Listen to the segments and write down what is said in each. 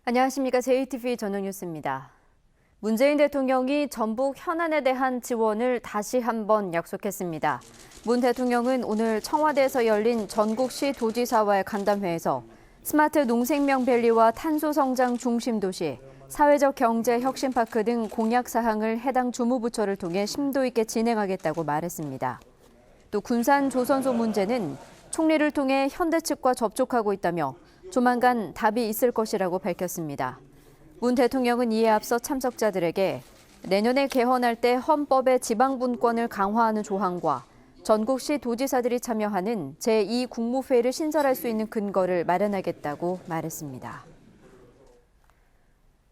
안녕하십니까. JTV 전용뉴스입니다. 문재인 대통령이 전북 현안에 대한 지원을 다시 한번 약속했습니다. 문 대통령은 오늘 청와대에서 열린 전국시 도지사와의 간담회에서 스마트 농생명밸리와 탄소성장 중심도시, 사회적 경제 혁신파크 등 공약 사항을 해당 주무부처를 통해 심도 있게 진행하겠다고 말했습니다. 또 군산 조선소 문제는 총리를 통해 현대 측과 접촉하고 있다며 조만간 답이 있을 것이라고 밝혔습니다. 문 대통령은 이에 앞서 참석자들에게 내년에 개헌할 때 헌법의 지방분권을 강화하는 조항과 전국시 도지사들이 참여하는 제2국무회의를 신설할 수 있는 근거를 마련하겠다고 말했습니다.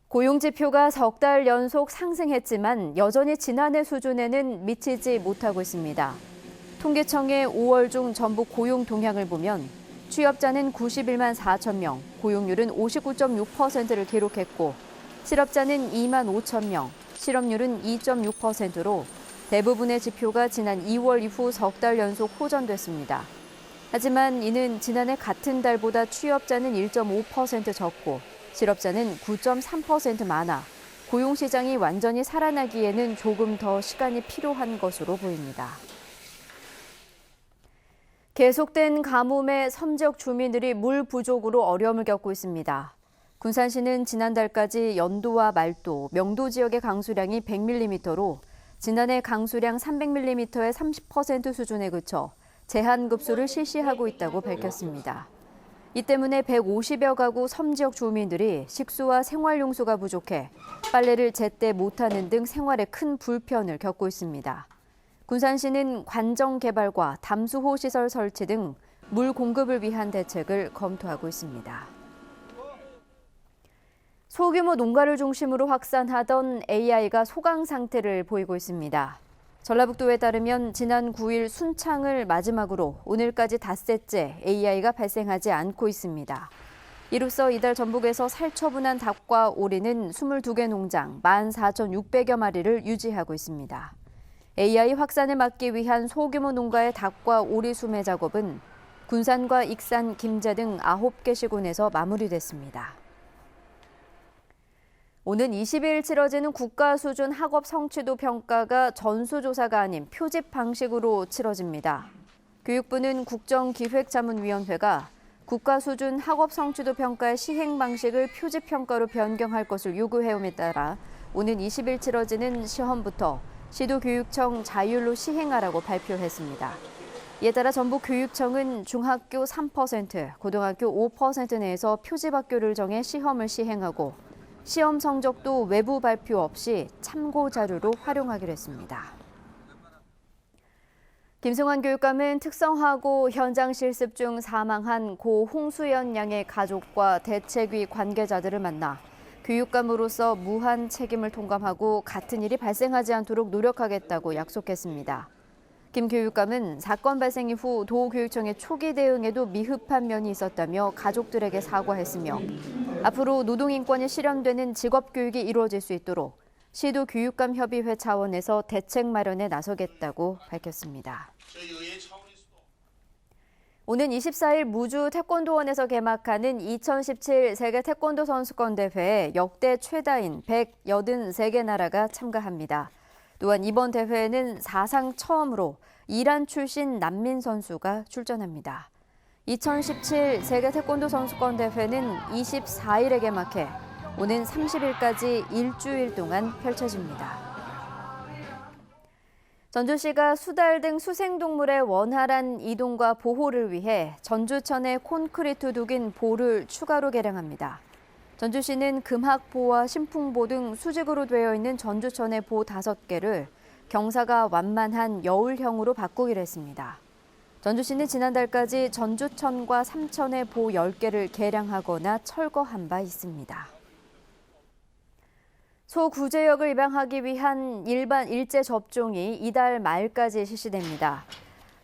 고용지표가 석 달 연속 상승했지만 여전히 지난해 수준에는 미치지 못하고 있습니다. 통계청의 5월 중 전북 고용 동향을 보면 취업자는 91만 4천 명, 고용률은 59.6%를 기록했고 실업자는 2만 5천 명, 실업률은 2.6%로 대부분의 지표가 지난 2월 이후 석 달 연속 호전됐습니다. 하지만 이는 지난해 같은 달보다 취업자는 1.5% 적고 실업자는 9.3% 많아 고용시장이 완전히 살아나기에는 조금 더 시간이 필요한 것으로 보입니다. 계속된 가뭄에 섬 지역 주민들이 물 부족으로 어려움을 겪고 있습니다. 군산시는 지난달까지 연도와 말도, 명도 지역의 강수량이 100mm로 지난해 강수량 300mm의 30% 수준에 그쳐 제한급수를 실시하고 있다고 밝혔습니다. 이 때문에 150여 가구 섬 지역 주민들이 식수와 생활용수가 부족해 빨래를 제때 못하는 등 생활에 큰 불편을 겪고 있습니다. 군산시는 관정 개발과 담수호 시설 설치 등 물 공급을 위한 대책을 검토하고 있습니다. 소규모 농가를 중심으로 확산하던 AI가 소강 상태를 보이고 있습니다. 전라북도에 따르면 지난 9일 순창을 마지막으로 오늘까지 닷새째 AI가 발생하지 않고 있습니다. 이로써 이달 전북에서 살처분한 닭과 오리는 22개 농장 14,600여 마리를 유지하고 있습니다. AI 확산을 막기 위한 소규모 농가의 닭과 오리 수매 작업은 군산과 익산, 김제 등 9개 시군에서 마무리됐습니다. 오는 20일 치러지는 국가 수준 학업 성취도 평가가 전수조사가 아닌 표집 방식으로 치러집니다. 교육부는 국정기획자문위원회가 국가 수준 학업 성취도 평가의 시행 방식을 표집 평가로 변경할 것을 요구해옴에 따라 오는 20일 치러지는 시험부터 시도교육청 자율로 시행하라고 발표했습니다. 이에 따라 전북교육청은 중학교 3%, 고등학교 5% 내에서 표집학교를 정해 시험을 시행하고 시험 성적도 외부 발표 없이 참고 자료로 활용하기로 했습니다. 김승환 교육감은 특성화고 현장 실습 중 사망한 고 홍수연 양의 가족과 대책위 관계자들을 만나 교육감으로서 무한 책임을 통감하고 같은 일이 발생하지 않도록 노력하겠다고 약속했습니다. 김 교육감은 사건 발생 이후 도교육청의 초기 대응에도 미흡한 면이 있었다며 가족들에게 사과했으며 앞으로 노동인권이 실현되는 직업교육이 이루어질 수 있도록 시도교육감협의회 차원에서 대책 마련에 나서겠다고 밝혔습니다. 오는 24일 무주 태권도원에서 개막하는 2017 세계 태권도 선수권 대회에 역대 최다인 183개 나라가 참가합니다. 또한 이번 대회에는 사상 처음으로 이란 출신 난민 선수가 출전합니다. 2017 세계 태권도 선수권 대회는 24일에 개막해 오는 30일까지 일주일 동안 펼쳐집니다. 전주시가 수달 등 수생동물의 원활한 이동과 보호를 위해 전주천에 콘크리트 두긴 보를 추가로 개량합니다. 전주시는 금학보와 신풍보 등 수직으로 되어 있는 전주천의 보 5개를 경사가 완만한 여울형으로 바꾸기로 했습니다. 전주시는 지난달까지 전주천과 삼천의 보 10개를 개량하거나 철거한 바 있습니다. 소 구제역을 입양하기 위한 일반 일제 접종이 이달 말까지 실시됩니다.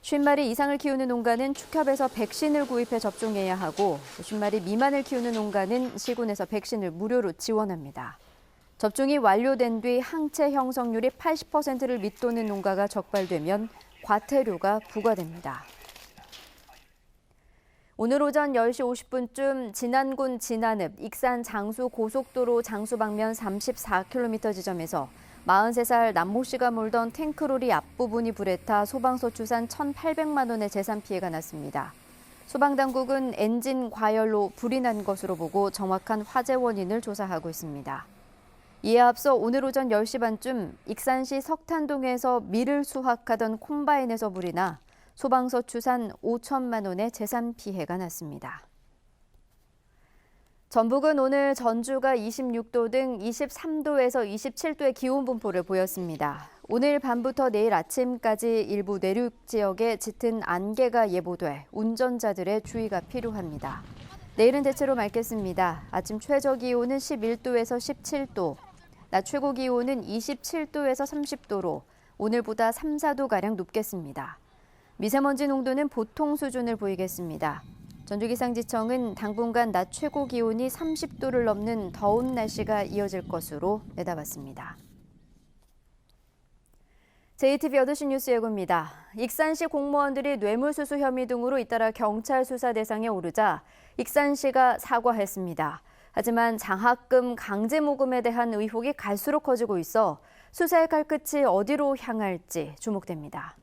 50마리 이상을 키우는 농가는 축협에서 백신을 구입해 접종해야 하고 50마리 미만을 키우는 농가는 시군에서 백신을 무료로 지원합니다. 접종이 완료된 뒤 항체 형성률이 80%를 밑도는 농가가 적발되면 과태료가 부과됩니다. 오늘 오전 10시 50분쯤 진안군 진안읍 익산 장수 고속도로 장수 방면 34km 지점에서 43살 남모 씨가 몰던 탱크롤이 앞부분이 불에 타 소방서 추산 1,800만 원의 재산 피해가 났습니다. 소방당국은 엔진 과열로 불이 난 것으로 보고 정확한 화재 원인을 조사하고 있습니다. 이에 앞서 오늘 오전 10시 반쯤 익산시 석탄동에서 밀을 수확하던 콤바인에서 불이 나 소방서 추산 5천만 원의 재산 피해가 났습니다. 전북은 오늘 전주가 26도 등 23도에서 27도의 기온 분포를 보였습니다. 오늘 밤부터 내일 아침까지 일부 내륙 지역에 짙은 안개가 예보돼 운전자들의 주의가 필요합니다. 내일은 대체로 맑겠습니다. 아침 최저 기온은 11도에서 17도, 낮 최고 기온은 27도에서 30도로 오늘보다 3, 4도가량 높겠습니다. 미세먼지 농도는 보통 수준을 보이겠습니다. 전주기상지청은 당분간 낮 최고 기온이 30도를 넘는 더운 날씨가 이어질 것으로 내다봤습니다. JTBC 8시 뉴스 예고입니다. 익산시 공무원들이 뇌물수수 혐의 등으로 잇따라 경찰 수사 대상에 오르자 익산시가 사과했습니다. 하지만 장학금 강제 모금에 대한 의혹이 갈수록 커지고 있어 수사의 칼끝이 어디로 향할지 주목됩니다.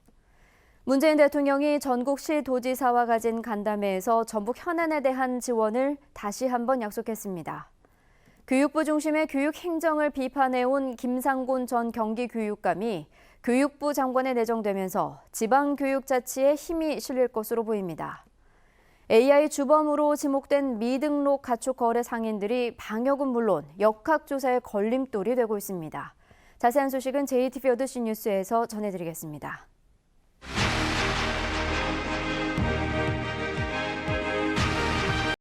문재인 대통령이 전국시 도지사와 가진 간담회에서 전북 현안에 대한 지원을 다시 한번 약속했습니다. 교육부 중심의 교육행정을 비판해온 김상곤 전 경기교육감이 교육부 장관에 내정되면서 지방교육자치에 힘이 실릴 것으로 보입니다. AI 주범으로 지목된 미등록 가축 거래 상인들이 방역은 물론 역학조사의 걸림돌이 되고 있습니다. 자세한 소식은 JTBC 8시 뉴스에서 전해드리겠습니다.